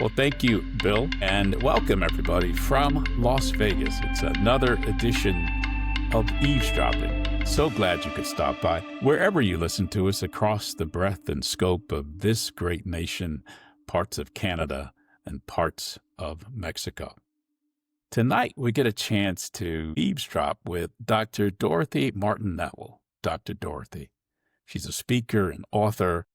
Well, thank you, Bill, and welcome everybody from Las Vegas. It's another edition of Eavesdropping. So glad you could stop by wherever you listen to us across the breadth and scope of this great nation, parts of Canada, and parts of Mexico. Tonight, we get a chance to eavesdrop with Dr. Dorothy Martin-Neville. Dr. Dorothy. She's a speaker and author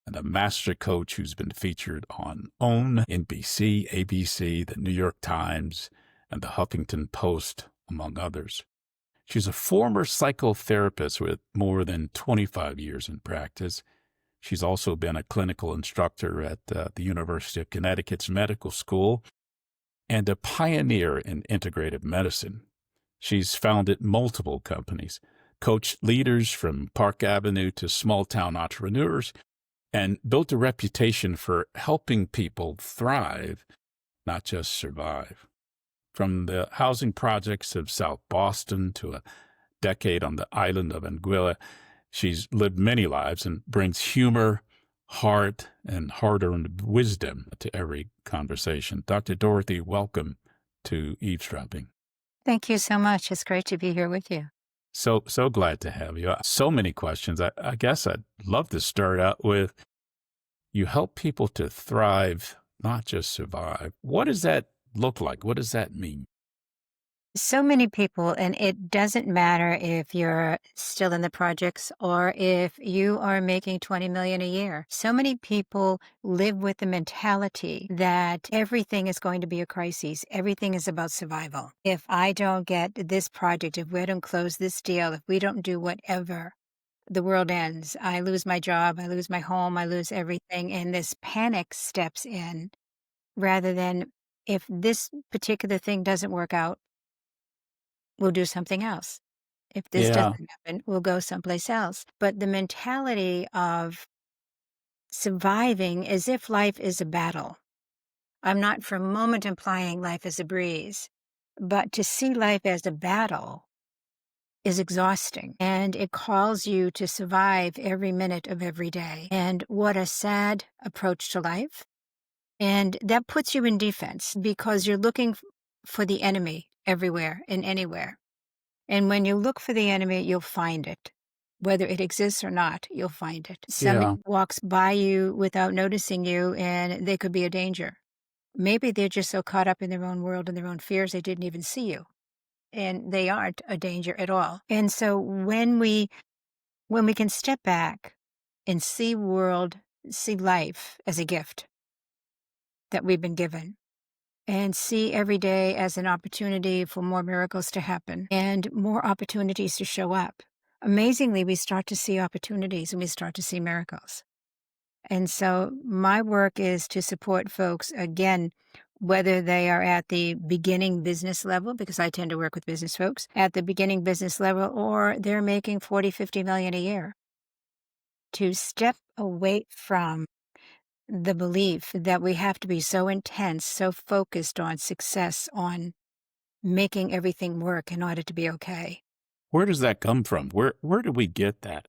and a master coach who's been featured on OWN, NBC, ABC, the New York Times, and the Huffington Post, among others. She's a former psychotherapist with more than 25 years in practice. She's also been a clinical instructor at the University of Connecticut's Medical School and a pioneer in integrative medicine. She's founded multiple companies, coached leaders from Park Avenue to small-town entrepreneurs, and built a reputation for helping people thrive, not just survive. From the housing projects of South Boston to a decade on the island of Anguilla, she's lived many lives and brings humor, heart, and hard-earned wisdom to every conversation. Dr. Dorothy, welcome to Eavesdropping. Thank you so much. It's great to be here with you. So glad to have you. So many questions. I guess I'd love to start out with, you help people to thrive, not just survive. What does that look like? What does that mean? So many people, and it doesn't matter if you're still in the projects or if you are making 20 million a year. So many people live with the mentality that everything is going to be a crisis. Everything is about survival. If I don't get this project, if we don't close this deal, if we don't do whatever, the world ends. I lose my job, I lose my home, I lose everything. And this panic steps in rather than, if this particular thing doesn't work out, we'll do something else. If this Yeah. doesn't happen, we'll go someplace else. But the mentality of surviving as if life is a battle. I'm not for a moment implying life is a breeze, but to see life as a battle is exhausting, and it calls you to survive every minute of every day. And what a sad approach to life. And that puts you in defense because you're looking for the enemy everywhere and anywhere. And when you look for the enemy, you'll find it. Whether it exists or not, you'll find it. Somebody walks by you without noticing you, and they could be a danger. Maybe they're just so caught up in their own world and their own fears, they didn't even see you. And they aren't a danger at all. And so when we can step back and see life as a gift that we've been given, and see every day as an opportunity for more miracles to happen and more opportunities to show up. Amazingly, we start to see opportunities and we start to see miracles. And so my work is to support folks, again, whether they are at the beginning business level, because I tend to work with business folks, at the beginning business level, or they're making 40, 50 million a year, to step away from the belief that we have to be so intense, so focused on success, on making everything work in order to be okay. Where does that come from? Where do we get that?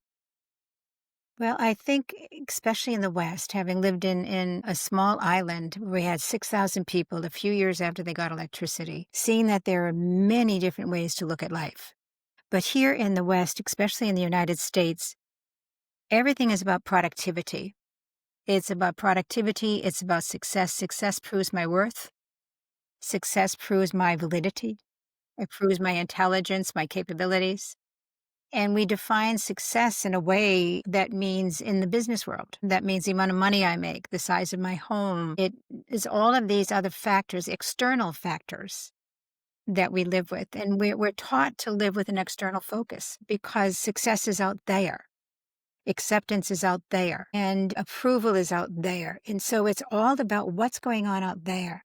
Well, I think, especially in the West, having lived in a small island where we had 6,000 people a few years after they got electricity, seeing that there are many different ways to look at life. But here in the West, especially in the United States, everything is about productivity. It's about productivity. It's about success. Success proves my worth. Success proves my validity. It proves my intelligence, my capabilities. And we define success in a way that means in the business world. That means the amount of money I make, the size of my home. It is all of these other factors, external factors that we live with. And we're taught to live with an external focus because success is out there. Acceptance is out there and approval is out there. And so it's all about what's going on out there.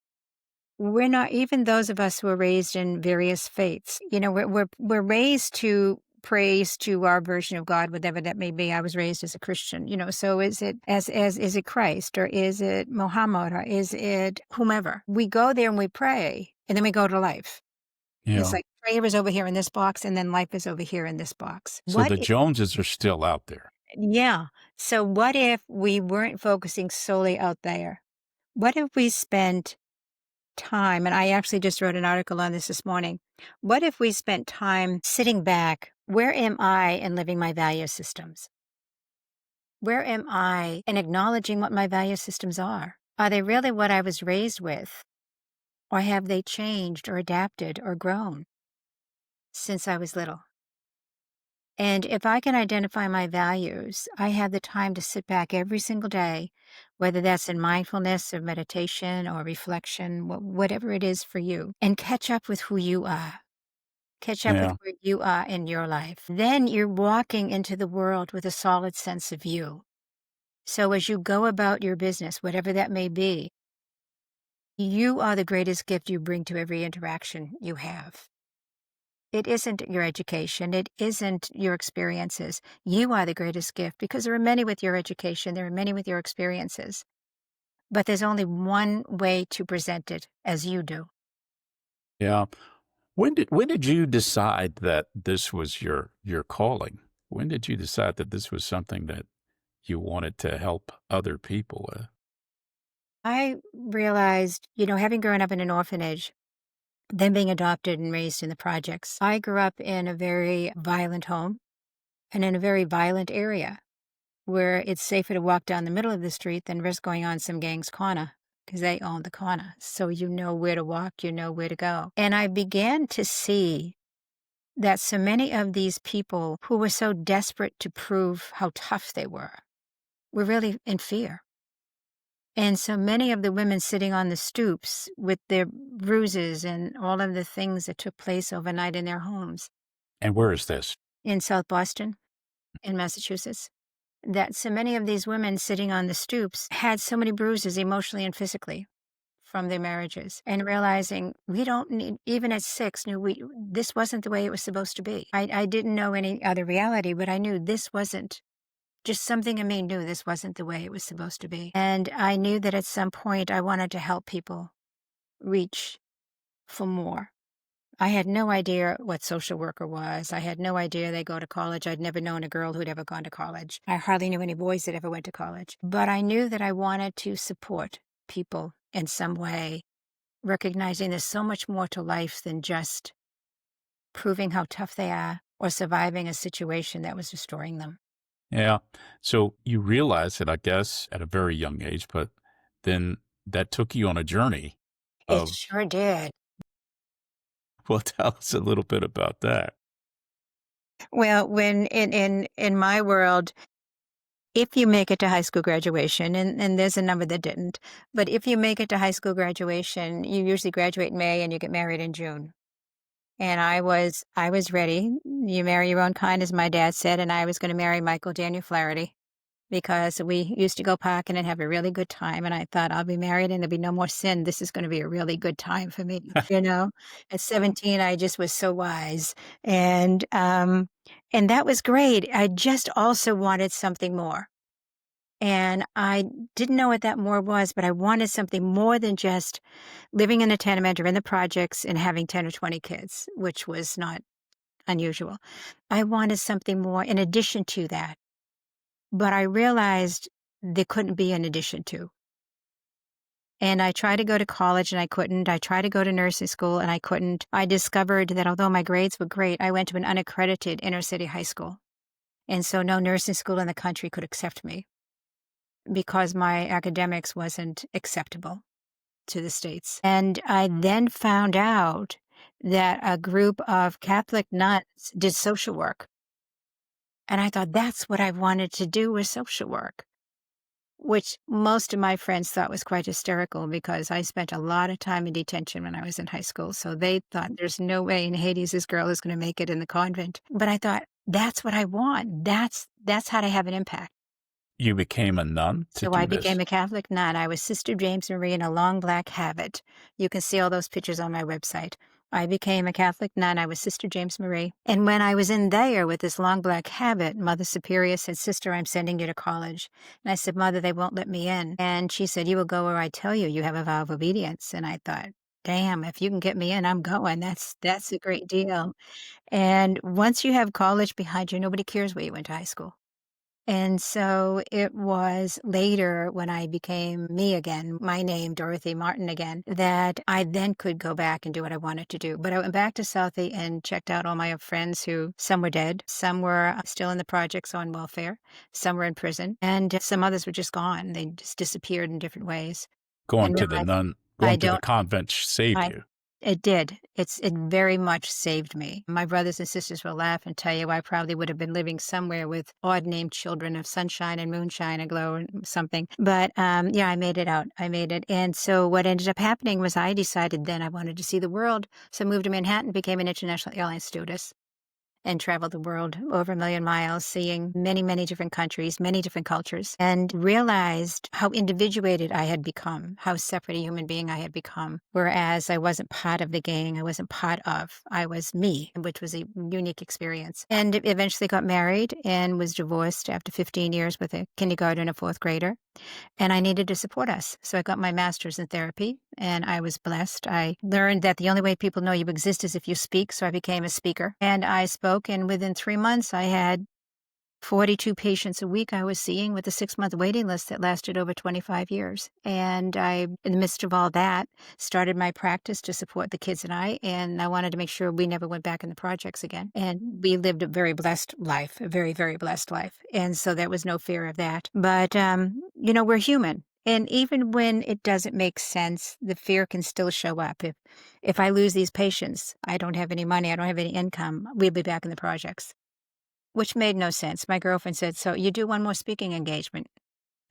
We're not, even those of us who are raised in various faiths, we're raised to praise to our version of God, whatever that may be. I was raised as a Christian, so is it is it Christ, or is it Muhammad, or is it whomever? We go there and we pray, and then we go to life. Yeah. It's like prayer is over here in this box, and then life is over here in this box. So the Joneses are still out there. Yeah. So what if we weren't focusing solely out there? What if we spent time, and I actually just wrote an article on this morning. What if we spent time sitting back? Where am I in living my value systems? Where am I in acknowledging what my value systems are? Are they really what I was raised with? Or have they changed or adapted or grown since I was little? And if I can identify my values, I have the time to sit back every single day, whether that's in mindfulness or meditation or reflection, whatever it is for you, and catch up with who you are. Catch up with Yeah. where you are in your life. Then you're walking into the world with a solid sense of you. So as you go about your business, whatever that may be, you are the greatest gift you bring to every interaction you have. It isn't your education. It isn't your experiences. You are the greatest gift because there are many with your education. There are many with your experiences. But there's only one way to present it as you do. Yeah. When did you decide that this was your calling? When did you decide that this was something that you wanted to help other people with? I realized, having grown up in an orphanage, then being adopted and raised in the projects, I grew up in a very violent home and in a very violent area, where it's safer to walk down the middle of the street than risk going on some gang's corner because they own the corner. So you know where to walk, you know where to go. And I began to see that so many of these people who were so desperate to prove how tough they were really in fear. And so many of the women sitting on the stoops with their bruises and all of the things that took place overnight in their homes And where is this? in South Boston, in Massachusetts, that so many of these women sitting on the stoops had so many bruises emotionally and physically from their marriages, and realizing we don't need, even at 6, knew this wasn't the way it was supposed to be. I didn't know any other reality, but I knew this wasn't, just something in me knew this wasn't the way it was supposed to be. And I knew that at some point I wanted to help people reach for more. I had no idea what social worker was. I had no idea they go to college. I'd never known a girl who'd ever gone to college. I hardly knew any boys that ever went to college. But I knew that I wanted to support people in some way, recognizing there's so much more to life than just proving how tough they are or surviving a situation that was destroying them. Yeah. So you realized it, I guess, at a very young age, but then that took you on a journey It of, sure did. well, tell us a little bit about that. Well, when in my world, if you make it to high school graduation, and there's a number that didn't, but if you make it to high school graduation, you usually graduate in May and you get married in June. And I was ready. You marry your own kind, as my dad said, and I was going to marry Michael Daniel Flaherty because we used to go parking and have a really good time. And I thought, I'll be married and there'll be no more sin. This is going to be a really good time for me. At 17, I just was so wise. And that was great. I just also wanted something more. And I didn't know what that more was, but I wanted something more than just living in a tenement or in the projects and having 10 or 20 kids, which was not unusual. I wanted something more in addition to that. But I realized there couldn't be an addition to. And I tried to go to college and I couldn't. I tried to go to nursing school and I couldn't. I discovered that although my grades were great, I went to an unaccredited inner city high school. And so no nursing school in the country could accept me because my academics wasn't acceptable to the States. And I then found out that a group of Catholic nuns did social work. And I thought that's what I wanted to do was social work, which most of my friends thought was quite hysterical because I spent a lot of time in detention when I was in high school. So they thought there's no way in Hades this girl is going to make it in the convent. But I thought that's what I want. That's how to have an impact. You became a nun to So I do became this. a Catholic nun. I was Sister James Marie in a long black habit. You can see all those pictures on my website. I became a Catholic nun. I was Sister James Marie. And when I was in there with this long black habit, Mother Superior said, Sister, I'm sending you to college. And I said, Mother, they won't let me in. And she said, you will go where I tell you. You have a vow of obedience. And I thought, damn, if you can get me in, I'm going. That's a great deal. And once you have college behind you, nobody cares where you went to high school. And so it was later when I became me again, my name, Dorothy Martin again, that I then could go back and do what I wanted to do. But I went back to Southie and checked out all my friends who some were dead, some were still in the projects on welfare, some were in prison, and some others were just gone. They just disappeared in different ways. And realized I Going to the don't convent saved I you. it did. It very much saved me. My brothers and sisters will laugh and tell you I probably would have been living somewhere with odd named children of sunshine and moonshine aglow or something. But yeah, I made it out. I made it. And so what ended up happening was I decided then I wanted to see the world. So I moved to Manhattan, became an international airline stewardess and traveled the world over 1,000,000 miles, seeing many, many different countries, many different cultures, and realized how individuated I had become, how separate a human being I had become. Whereas I wasn't part of the gang, I wasn't part of, I was me, which was a unique experience. And eventually got married and was divorced after 15 years with a kindergarten and a fourth grader. And I needed to support us. So I got my master's in therapy and I was blessed. I learned that the only way people know you exist is if you speak. So I became a speaker and I spoke. And within 3 months, I had 42 patients a week I was seeing with a 6-month waiting list that lasted over 25 years. And I, in the midst of all that, started my practice to support the kids and I wanted to make sure we never went back in the projects again. And we lived a very blessed life, a very, very blessed life. And so there was no fear of that. But, we're human. And even when it doesn't make sense, the fear can still show up. If I lose these patients, I don't have any money, I don't have any income, we'll be back in the projects. Which made no sense. My girlfriend said, "So you do one more speaking engagement,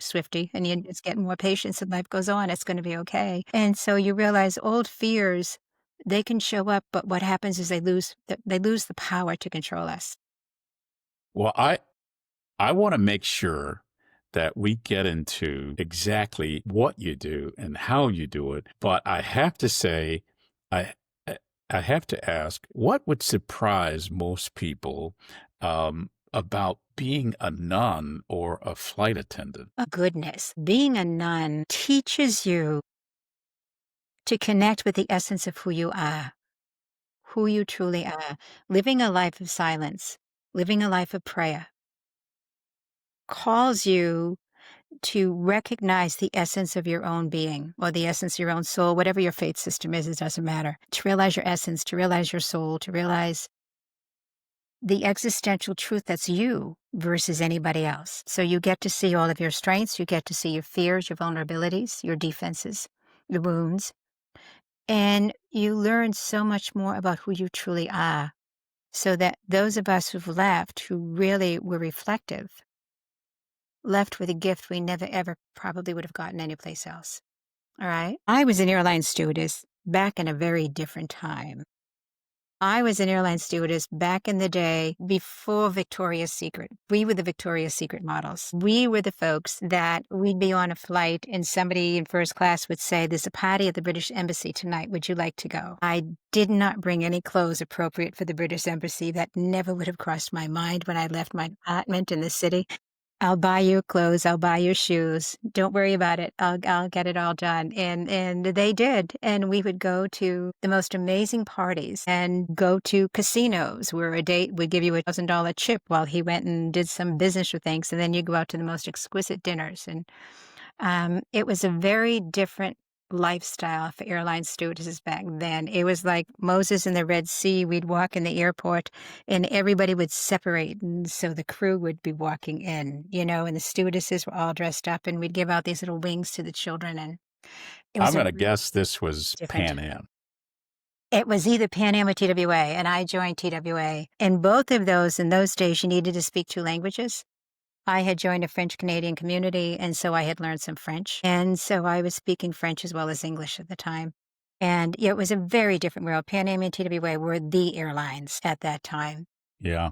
Swifty, and you just get more patients and life goes on. It's gonna be okay." And so you realize old fears, they can show up, but what happens is they lose the power to control us. Well, I want to make sure that we get into exactly what you do and how you do it. But I have to say, I I I have to ask, what would surprise most people about being a nun or a flight attendant? Oh, goodness. Being a nun teaches you to connect with the essence of who you are, who you truly are. Living a life of silence, living a life of prayer calls you to recognize the essence of your own being or the essence of your own soul, whatever your faith system is, it doesn't matter. To realize your essence, to realize your soul, to realize the existential truth that's you versus anybody else. So you get to see all of your strengths, you get to see your fears, your vulnerabilities, your defenses, the wounds, and you learn so much more about who you truly are. So that those of us who've left, who really were reflective, left with a gift we never ever probably would have gotten anyplace else. All right. I was an airline stewardess back in a very different time. I was an airline stewardess back in the day before Victoria's Secret. We were the Victoria's Secret models. We were the folks that we'd be on a flight and somebody in first class would say, "There's a party at the British Embassy tonight. Would you like to go?" I did not bring any clothes appropriate for the British Embassy. That never would have crossed my mind when I left my apartment in the city. "I'll buy you clothes, I'll buy you shoes. Don't worry about it. I'll get it all done." And they did. And we would go to the most amazing parties and go to casinos where a date would give you $1,000 chip while he went and did some business or things. And then you go out to the most exquisite dinners. And it was a very different lifestyle for airline stewardesses back then. It was like Moses in the Red Sea. We'd walk in the airport and everybody would separate. And so the crew would be walking in, and the stewardesses were all dressed up and we'd give out these little wings to the children. And it I'm was a going to guess this was different. Pan Am. It was either Pan Am or TWA, and I joined TWA. In both of those, in those days, you needed to speak 2 languages. I had joined a French Canadian community, and so I had learned some French. And so I was speaking French as well as English at the time. And it was a very different world. Pan Am and TWA were the airlines at that time. Yeah.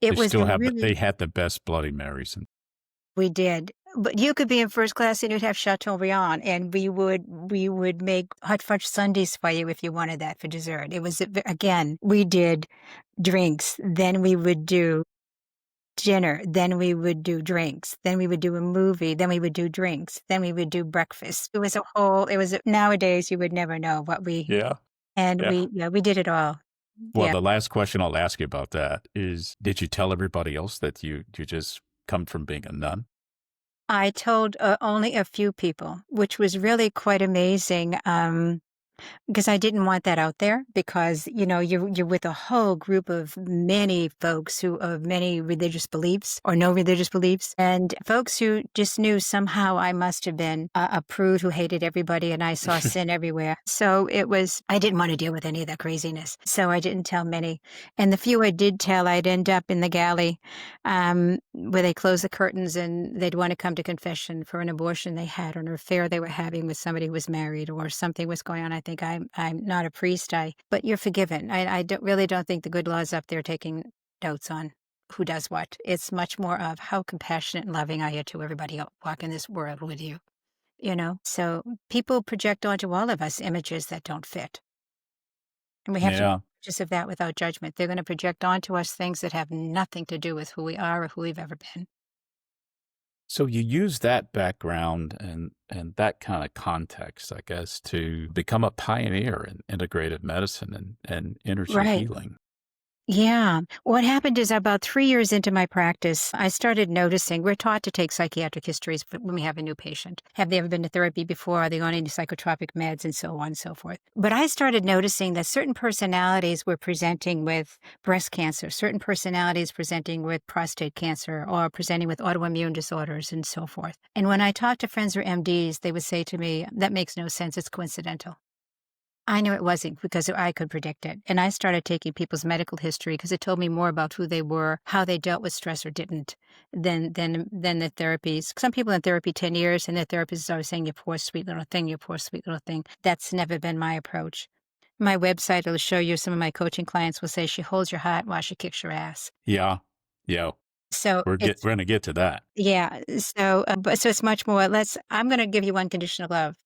It was They really, had the best Bloody Marys. we did. But you could be in first class and you'd have Chateaubriand, and we would make hot fudge sundaes for you if you wanted that for dessert. It was, again, we did drinks, then we would do dinner, then we would do drinks, then we would do a movie, then we would do drinks, then we would do breakfast. Nowadays you would never know what Yeah. Yeah. we did it all. Well, Yeah. the last question I'll ask you about that is, did you tell everybody else that you just come from being a nun? I told, only a few people, which was really quite amazing, because I didn't want that out there because, you're with a whole group of many folks who of many religious beliefs or no religious beliefs, and folks who just knew somehow I must have been a prude who hated everybody and I saw sin everywhere. So I didn't want to deal with any of that craziness. So I didn't tell many. And the few I did tell, I'd end up in the galley, where they close the curtains and they'd want to come to confession for an abortion they had or an affair they were having with somebody who was married or something was going on. I think I'm not a priest. But you're forgiven. I don't think the good law is up there taking notes on who does what. It's much more of how compassionate and loving are you to everybody else walking this world with you. So people project onto all of us images that don't fit, and we have to be Yeah. conscious of that without judgment. They're going to project onto us things that have nothing to do with who we are or who we've ever been. So you use that background and that kind of context, I guess, to become a pioneer in integrative medicine and energy Right. healing. Yeah. What happened is about 3 years into my practice, I started noticing we're taught to take psychiatric histories when we have a new patient. Have they ever been to therapy before? Are they on any psychotropic meds and so on and so forth? But I started noticing that certain personalities were presenting with breast cancer, certain personalities presenting with prostate cancer or presenting with autoimmune disorders and so forth. And when I talked to friends or MDs, they would say to me, that makes no sense. It's coincidental. I knew it wasn't because I could predict it. And I started taking people's medical history because it told me more about who they were, how they dealt with stress or didn't than the therapies. Some people in therapy 10 years and their therapist is always saying, you poor sweet little thing, you poor sweet little thing. That's never been my approach. My website will show you some of my coaching clients will say she holds your heart while she kicks your ass. Yeah. Yeah. So We're it's going to get to that. yeah. So it's much more. I'm going to give you unconditional love.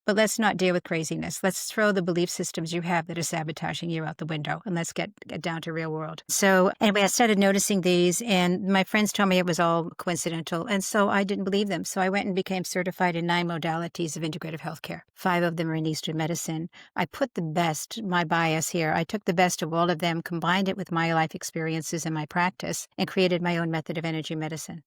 But let's not deal with craziness. Let's throw the belief systems you have that are sabotaging you out the window and let's get down to real world. So anyway, I started noticing these and my friends told me it was all coincidental. And so I didn't believe them. So I went and became certified in 9 modalities of integrative healthcare. 5 of them are in Eastern medicine. I put the best, my bias here, I took the best of all of them, combined it with my life experiences and my practice and created my own method of energy medicine.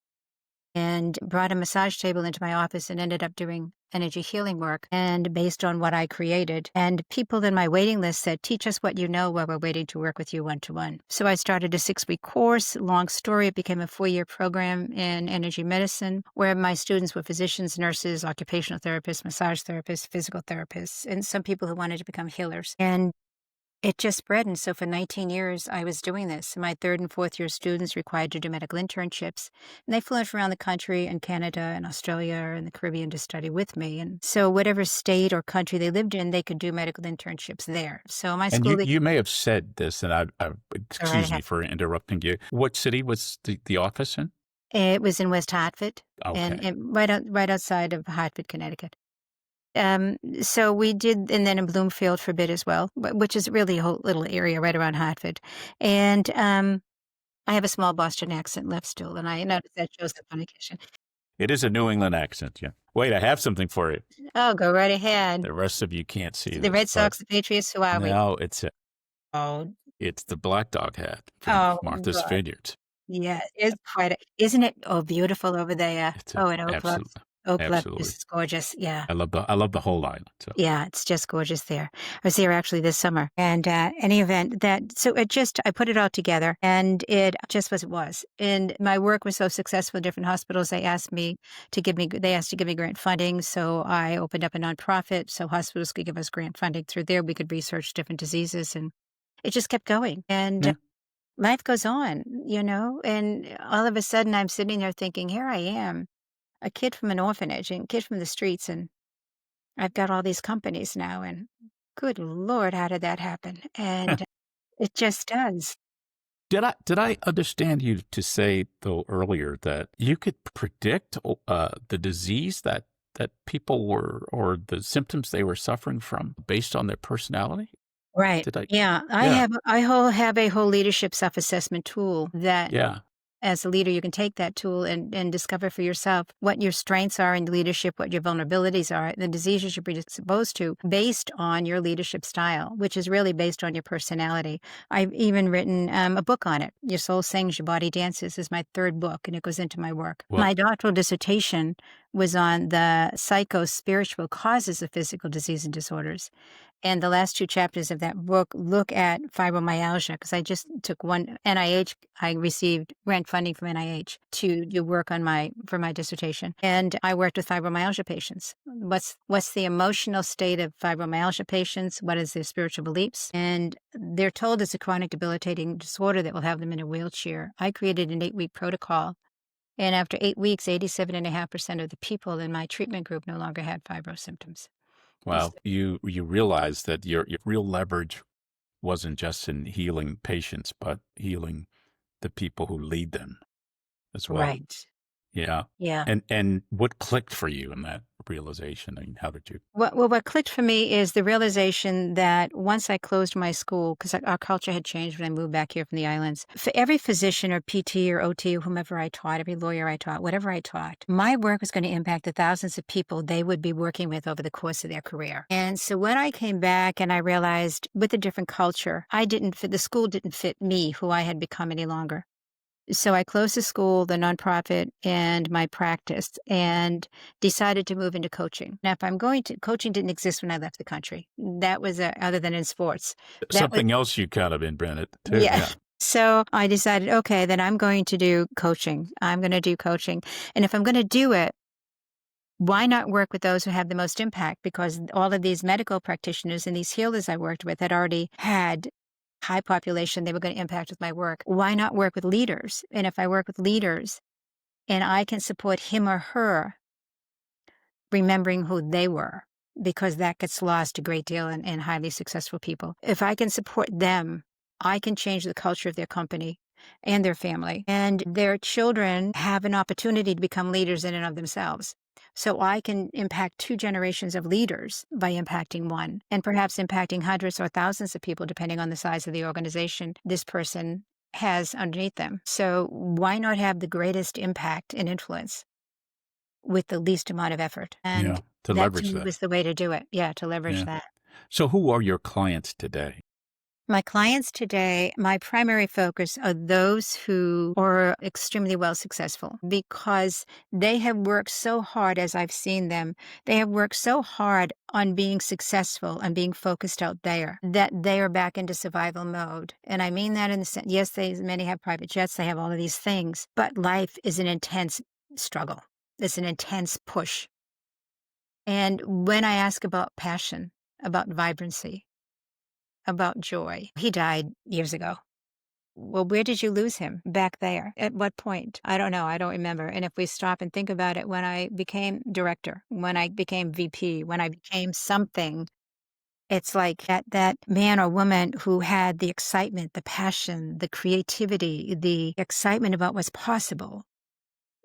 And brought a massage table into my office and ended up doing energy healing work and based on what I created. And people in my waiting list said, teach us what you know while we're waiting to work with you one-to-one. So I started a 6-week course. Long story, it became a 4-year program in energy medicine where my students were physicians, nurses, occupational therapists, massage therapists, physical therapists, and some people who wanted to become healers. And it just spread, and so for 19 years, I was doing this. My 3rd and 4th year students required to do medical internships, and they flew around the country and Canada and Australia and the Caribbean to study with me. And so whatever state or country they lived in, they could do medical internships there. So my And school, you may have said this, and go right excuse me ahead. for interrupting you. What city was the office in? It was in West Hartford, and, Okay. and right outside of Hartford, Connecticut. So we did, and then in Bloomfield for a bit as well, which is really a whole little area right around Hartford. And I have a small Boston accent left still, and I noticed that shows up on occasion. It is a New England accent, yeah. Wait, I have something for you. Oh, go right ahead. The rest of you can't see The this, Red but Sox, the Patriots, who are we? no, Oh, it's the black dog hat from oh, Martha's God. Vineyards. Yeah, it's quite a isn't it, oh, beautiful over there? It's Oh, in Oak Bluff. absolutely, Oak Bluff absolutely. is gorgeous, yeah. I love the whole island. So Yeah, it's just gorgeous there. I was there actually this summer, and, any event so I put it all together, and it just was it was, and my work was so successful in different hospitals, they asked to give me grant funding, so I opened up a nonprofit so hospitals could give us grant funding. Through there, we could research different diseases, and it just kept going, and yeah. life goes on, and all of a sudden, I'm sitting there thinking, "Here I am, a kid from an orphanage and kid from the streets, and I've got all these companies now, and good Lord, how did that happen?" And it just does. Did I understand you to say though earlier that you could predict the disease that people were or the symptoms they were suffering from based on their personality? Right. Did I? Yeah, Yeah. I have a whole leadership self-assessment tool that Yeah. As a leader, you can take that tool and discover for yourself what your strengths are in leadership, what your vulnerabilities are, the diseases you're predisposed to based on your leadership style, which is really based on your personality. I've even written a book on it. Your Soul Sings, Your Body Dances is my third book, and it goes into my work. Well, My doctoral dissertation was on the psycho-spiritual causes of physical disease and disorders. And the last two chapters of that book look at fibromyalgia because I just took one NIH. I received grant funding from NIH to do work on for my dissertation, and I worked with fibromyalgia patients. What's the emotional state of fibromyalgia patients? What is their spiritual beliefs? And they're told it's a chronic debilitating disorder that will have them in a wheelchair. I created an 8-week protocol. And after 8 weeks, 87.5% of the people in my treatment group no longer had fibro symptoms. well, you realize that your real leverage wasn't just in healing patients, but healing the people who lead them as well. Right. Yeah. Yeah. And what clicked for you in that realization? I mean, how did you? What clicked for me is the realization that once I closed my school, because our culture had changed when I moved back here from the islands, for every physician or PT or OT or whomever I taught, every lawyer I taught, whatever I taught, my work was going to impact the thousands of people they would be working with over the course of their career. And so when I came back and I realized with a different culture, the school didn't fit me, who I had become any longer. So I closed the school, the nonprofit, and my practice, and decided to move into coaching. Now, if I'm going to, coaching didn't exist when I left the country. That was other than in sports. That was, Something else you kind of invented too. yeah. Yeah. So I decided, okay, then I'm going to do coaching. I'm going to do coaching. And if I'm going to do it, why not work with those who have the most impact? Because all of these medical practitioners and these healers I worked with had already had high population they were going to impact with my work. Why not work with leaders? And if I work with leaders and I can support him or her remembering who they were, because that gets lost a great deal in highly successful people. If I can support them, I can change the culture of their company and their family. And their children have an opportunity to become leaders in and of themselves. So I can impact 2 generations of leaders by impacting one, and perhaps impacting hundreds or thousands of people, depending on the size of the organization this person has underneath them. So why not have the greatest impact and influence with the least amount of effort? Yeah. And To that to leverage me that. was the way to do it. Yeah, to leverage Yeah. that. So who are your clients today? My clients today, my primary focus are those who are extremely well successful because they have worked so hard as I've seen them. They have worked so hard on being successful and being focused out there that they are back into survival mode. And I mean that in the sense, yes, many have private jets, they have all of these things, but life is an intense struggle. It's an intense push. And when I ask about passion, about vibrancy, about joy. He died years ago. Well, where did you lose him? Back there. At what point? I don't know. I don't remember. And if we stop and think about it, when I became director, when I became VP, when I became something, it's like that man or woman who had the excitement, the passion, the creativity, the excitement about what's possible,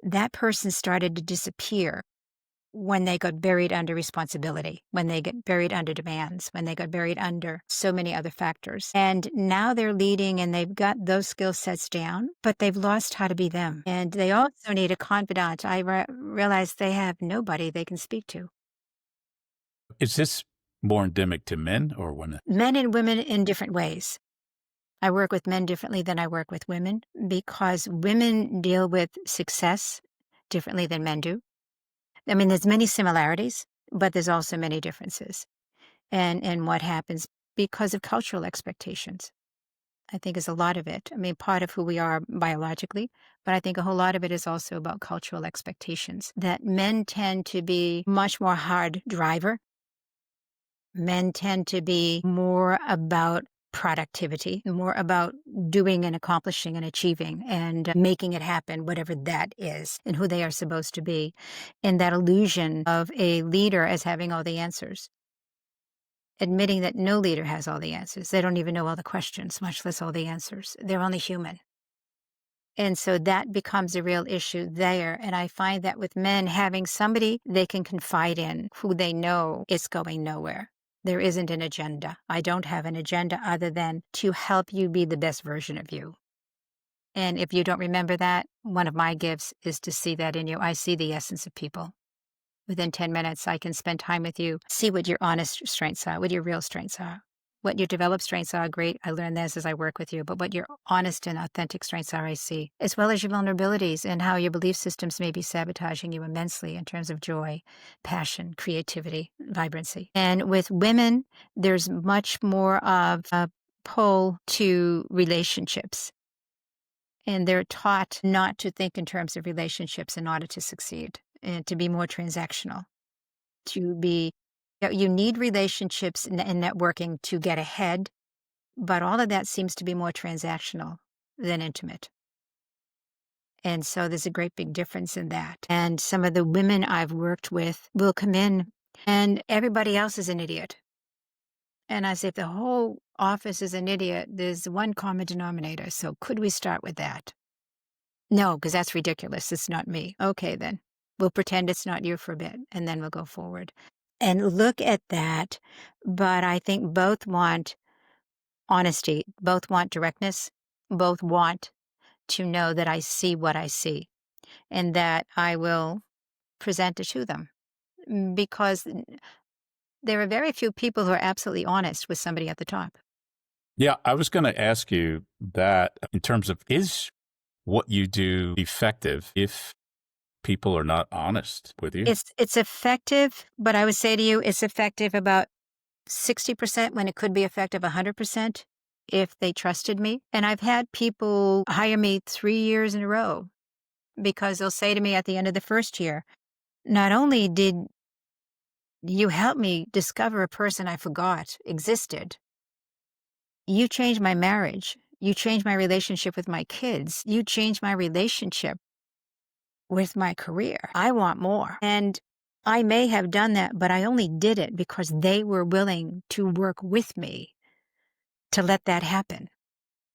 that person started to disappear when they got buried under responsibility, when they get buried under demands, when they got buried under so many other factors. And now they're leading and they've got those skill sets down, but they've lost how to be them. And they also need a confidant. I realize they have nobody they can speak to. Is this more endemic to men or women? Men and women in different ways. I work with men differently than I work with women because women deal with success differently than men do. I mean, there's many similarities, but there's also many differences. And what happens because of cultural expectations, I think is a lot of it. I mean, part of who we are biologically, but I think a whole lot of it is also about cultural expectations, that men tend to be much more hard driver. Men tend to be more about productivity, more about doing and accomplishing and achieving and making it happen, whatever that is, and who they are supposed to be. And that illusion of a leader as having all the answers, admitting that no leader has all the answers. They don't even know all the questions, much less all the answers. They're only human. And so that becomes a real issue there. And I find that with men, having somebody they can confide in who they know is going nowhere. There isn't an agenda. I don't have an agenda other than to help you be the best version of you. And if you don't remember that, one of my gifts is to see that in you. I see the essence of people. Within 10 minutes, I can spend time with you, see what your honest strengths are, what your real strengths are. What your developed strengths are, great. I learn this as I work with you. But what your honest and authentic strengths are, I see, as well as your vulnerabilities and how your belief systems may be sabotaging you immensely in terms of joy, passion, creativity, vibrancy. And with women, there's much more of a pull to relationships. And they're taught not to think in terms of relationships in order to succeed and to be more transactional, to be, you need relationships and networking to get ahead, but all of that seems to be more transactional than intimate. And so there's a great big difference in that. And some of the women I've worked with will come in and everybody else is an idiot. And I say, if the whole office is an idiot, there's one common denominator. So could we start with that? No, because that's ridiculous. It's not me. Okay, then. We'll pretend it's not you for a bit, and then we'll go forward. And look at that. But I think both want honesty, both want directness, both want to know that I see what I see and that I will present it to them. Because there are very few people who are absolutely honest with somebody at the top. Yeah, I was going to ask you that in terms of, is what you do effective if people are not honest with you? It's effective, but I would say to you, it's effective about 60% when it could be effective 100% if they trusted me. And I've had people hire me 3 years in a row because they'll say to me at the end of the first year, not only did you help me discover a person I forgot existed, you changed my marriage. You changed my relationship with my kids. You changed my relationship with my career. I want more. And I may have done that, but I only did it because they were willing to work with me to let that happen.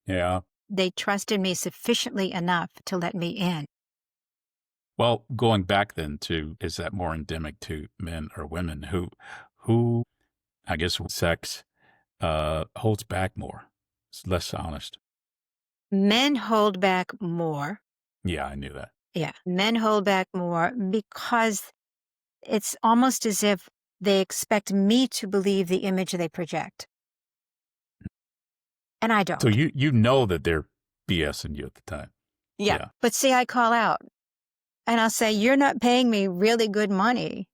Yeah. They trusted me sufficiently enough to let me in. Well, going back then to, is that more endemic to men or women who I guess sex holds back more? It's less honest. Men hold back more. Yeah, I knew that. Yeah. Men hold back more because it's almost as if they expect me to believe the image they project. And I don't. So you know that they're BSing you at the time. Yeah. But see, I call out and I'll say, you're not paying me really good money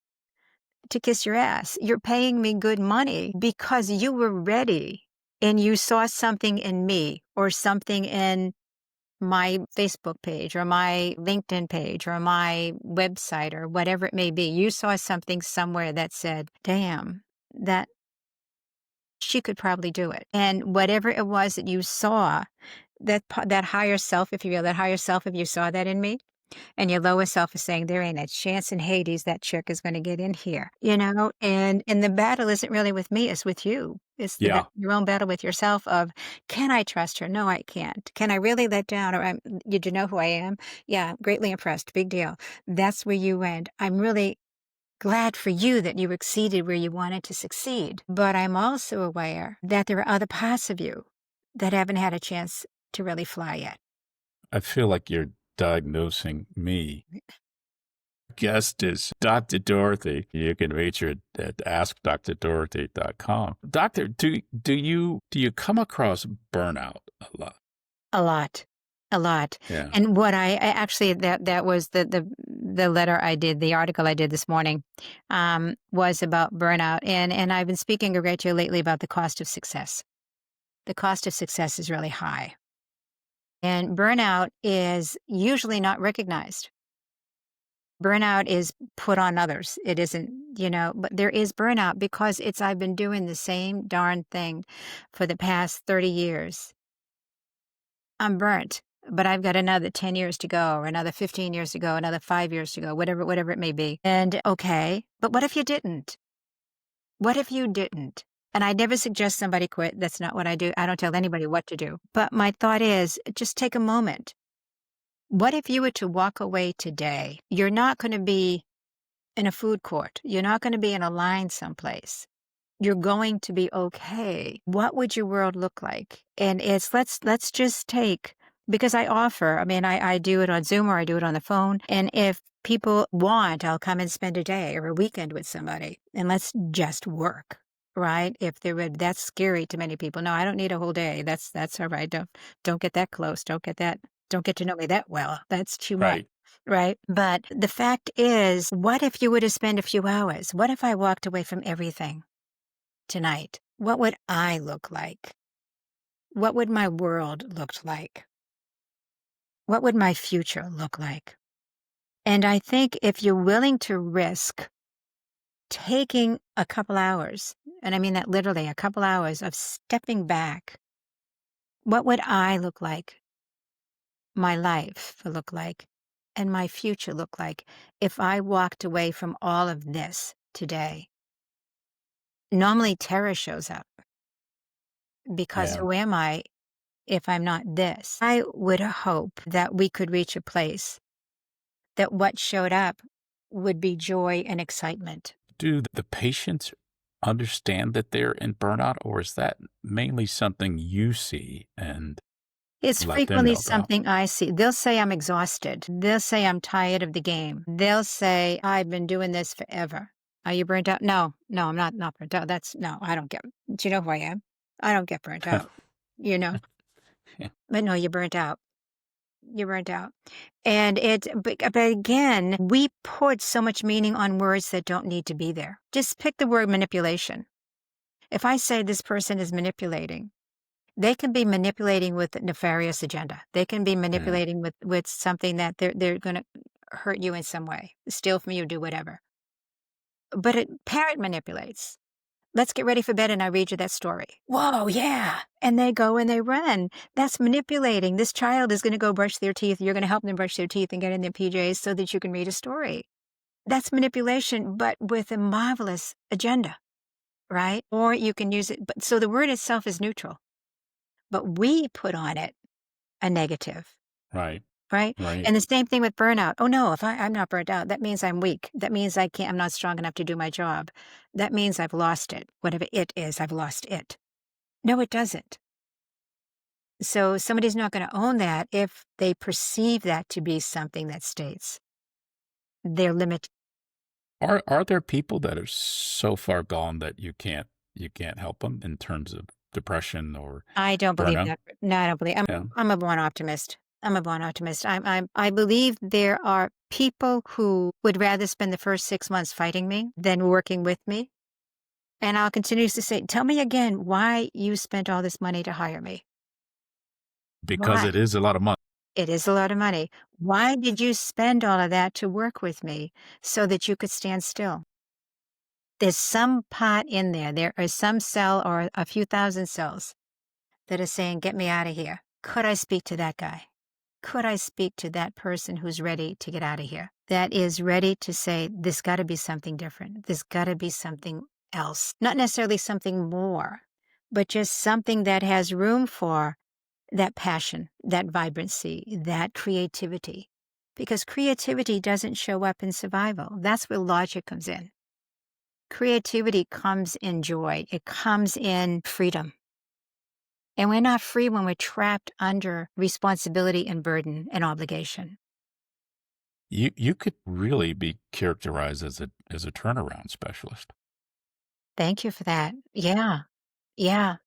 to kiss your ass. You're paying me good money because you were ready and you saw something in me or something in my Facebook page or my LinkedIn page or my website or whatever it may be. You saw something somewhere that said, damn, that she could probably do it. And whatever it was that you saw, that higher self, if you will, that higher self, if you saw that in me, and your lower self is saying, there ain't a chance in Hades that chick is going to get in here, and the battle isn't really with me, it's with you. It's your own battle with yourself of, can I trust her? No, I can't. Can I really let down? Or did you know who I am? Yeah, greatly impressed. Big deal. That's where you went. I'm really glad for you that you exceeded where you wanted to succeed. But I'm also aware that there are other parts of you that haven't had a chance to really fly yet. I feel like you're diagnosing me. Guest is Dr. Dorothy. You can reach her at askdrdorothy.com. Doctor, do you come across burnout a lot? A lot. A lot. Yeah. And what I actually, that was the letter I did, the article I did this morning, was about burnout. And I've been speaking a great deal lately about the cost of success. The cost of success is really high. And burnout is usually not recognized. Burnout is put on others. It isn't, but there is burnout because I've been doing the same darn thing for the past 30 years. I'm burnt, but I've got another 10 years to go, or another 15 years to go, another 5 years to go, whatever it may be. And okay, but what if you didn't? What if you didn't? And I never suggest somebody quit. That's not what I do. I don't tell anybody what to do. But my thought is, just take a moment. What if you were to walk away today? You're not going to be in a food court. You're not going to be in a line someplace. You're going to be okay. What would your world look like? And let's just take because I offer. I mean, I do it on Zoom or I do it on the phone. And if people want, I'll come and spend a day or a weekend with somebody and let's just work. Right? If they would, that's scary to many people. No, I don't need a whole day. That's all right. Don't get that close. Don't get to know me that well. That's too much. Right. Right? But the fact is, what if you were to spend a few hours? What if I walked away from everything tonight? What would I look like? What would my world look like? What would my future look like? And I think if you're willing to risk taking a couple hours, and I mean that literally a couple hours of stepping back, what would I look like? My life would look like, and my future look like if I walked away from all of this today? Normally, terror shows up because Yeah. who am I if I'm not this? I would hope that we could reach a place that what showed up would be joy and excitement. Do the patients understand that they're in burnout, or is that mainly something you see and It's let them frequently know about? something I see. They'll say I'm exhausted. They'll say I'm tired of the game. They'll say I've been doing this forever. Are you burnt out? No, no, I'm not burnt out. That's no, I don't get. Do you know who I am? I don't get burnt out. You know, Yeah. but no, you're burnt out. You're burnt out. And but again, we put so much meaning on words that don't need to be there. Just pick the word manipulation. If I say this person is manipulating, they can be manipulating with a nefarious agenda. They can be Yeah. manipulating with something that they're going to hurt you in some way, steal from you, do whatever. But parent manipulates. Let's get ready for bed and I read you that story. Whoa, yeah. And they go and they run. That's manipulating. This child is going to go brush their teeth. You're going to help them brush their teeth and get in their PJs so that you can read a story. That's manipulation, but with a marvelous agenda, right? Or you can use it. But so the word itself is neutral, but we put on it a negative. Right. Right? Right. And the same thing with burnout. Oh no, if I'm not burnt out, that means I'm weak. That means I'm not strong enough to do my job. That means I've lost it. Whatever it is, I've lost it. No, it doesn't. So somebody's not going to own that if they perceive that to be something that states their limit. Are there people that are so far gone that you can't help them in terms of depression or I don't believe burnout? that. No, I don't believe. Yeah. I'm a born optimist. I'm a born optimist. I believe there are people who would rather spend the first 6 months fighting me than working with me. And I'll continue to say, "Tell me again why you spent all this money to hire me. Because Why? it is a lot of money. It is a lot of money. Why did you spend all of that to work with me so that you could stand still?" There's some pot in there. There is some cell or a few thousand cells that are saying, "Get me out of here." Could I speak to that guy? Could I speak to that person who's ready to get out of here? That is ready to say, "There's got to be something different. There's got to be something else." Not necessarily something more, but just something that has room for that passion, that vibrancy, that creativity. Because creativity doesn't show up in survival. That's where logic comes in. Creativity comes in joy, it comes in freedom. And we're not free when we're trapped under responsibility and burden and obligation. You could really be characterized as a turnaround specialist. Thank you for that. Yeah. Yeah.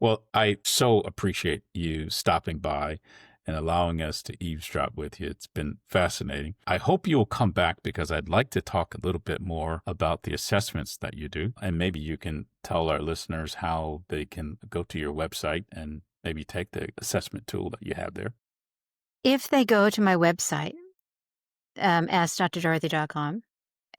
Well, I so appreciate you stopping by and allowing us to eavesdrop with you. It's been fascinating. I hope you'll come back because I'd like to talk a little bit more about the assessments that you do. And maybe you can tell our listeners how they can go to your website and maybe take the assessment tool that you have there. If they go to my website, askdrdorothy.com,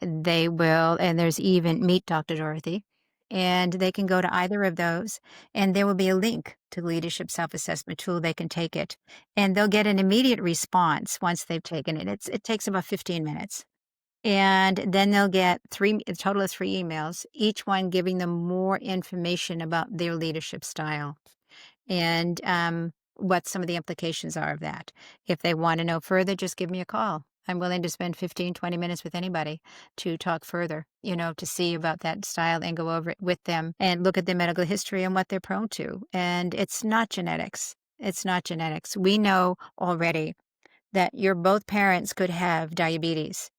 they will, and there's even Meet Dr. Dorothy, and they can go to either of those, and there will be a link to the Leadership Self-Assessment Tool. They can take it, and they'll get an immediate response once they've taken it. It takes about 15 minutes. And then they'll get a total of 3 emails, each one giving them more information about their leadership style and what some of the implications are of that. If they want to know further, just give me a call. I'm willing to spend 15, 20 minutes with anybody to talk further, to see about that style and go over it with them and look at their medical history and what they're prone to. And it's not genetics. It's not genetics. We know already that your both parents could have diabetes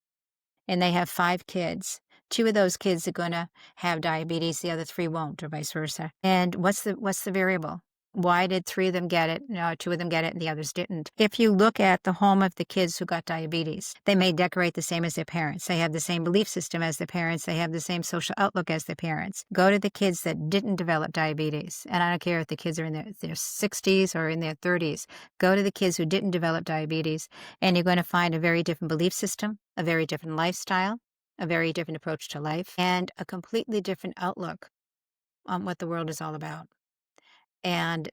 and they have 5 kids. 2 of those kids are gonna have diabetes, the other 3 won't, or vice versa. And what's the variable? Why did 3 of them get it? No, 2 of them get it and the others didn't. If you look at the home of the kids who got diabetes, they may decorate the same as their parents. They have the same belief system as their parents. They have the same social outlook as their parents. Go to the kids that didn't develop diabetes, and I don't care if the kids are in their 60s or in their 30s. Go to the kids who didn't develop diabetes, and you're gonna find a very different belief system, a very different lifestyle, a very different approach to life, and a completely different outlook on what the world is all about. And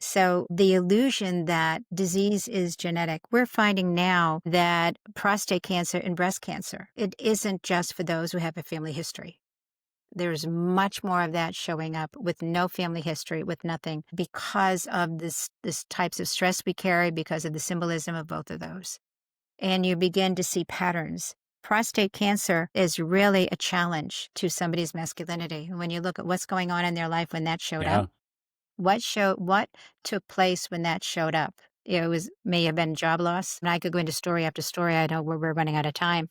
so the illusion that disease is genetic, we're finding now that prostate cancer and breast cancer, it isn't just for those who have a family history. There's much more of that showing up with no family history, with nothing, because of this types of stress we carry, because of the symbolism of both of those. And you begin to see patterns. Prostate cancer is really a challenge to somebody's masculinity. When you look at what's going on in their life when that showed up, Yeah. what took place when that showed up? It may have been job loss. And I could go into story after story. I know we're running out of time.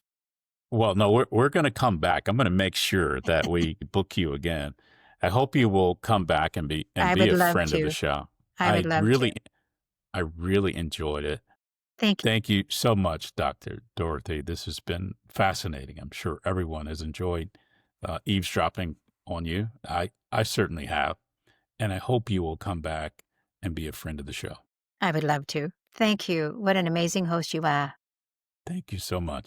Well, no, we're going to come back. I'm going to make sure that we book you again. I hope you will come back and I be would a love friend of the to. show. I would I love to. really I really enjoyed it. Thank you. Thank you so much, Dr. Dorothy. This has been fascinating. I'm sure everyone has enjoyed eavesdropping on you. I certainly have, and I hope you will come back and be a friend of the show. I would love to. Thank you. What an amazing host you are. Thank you so much.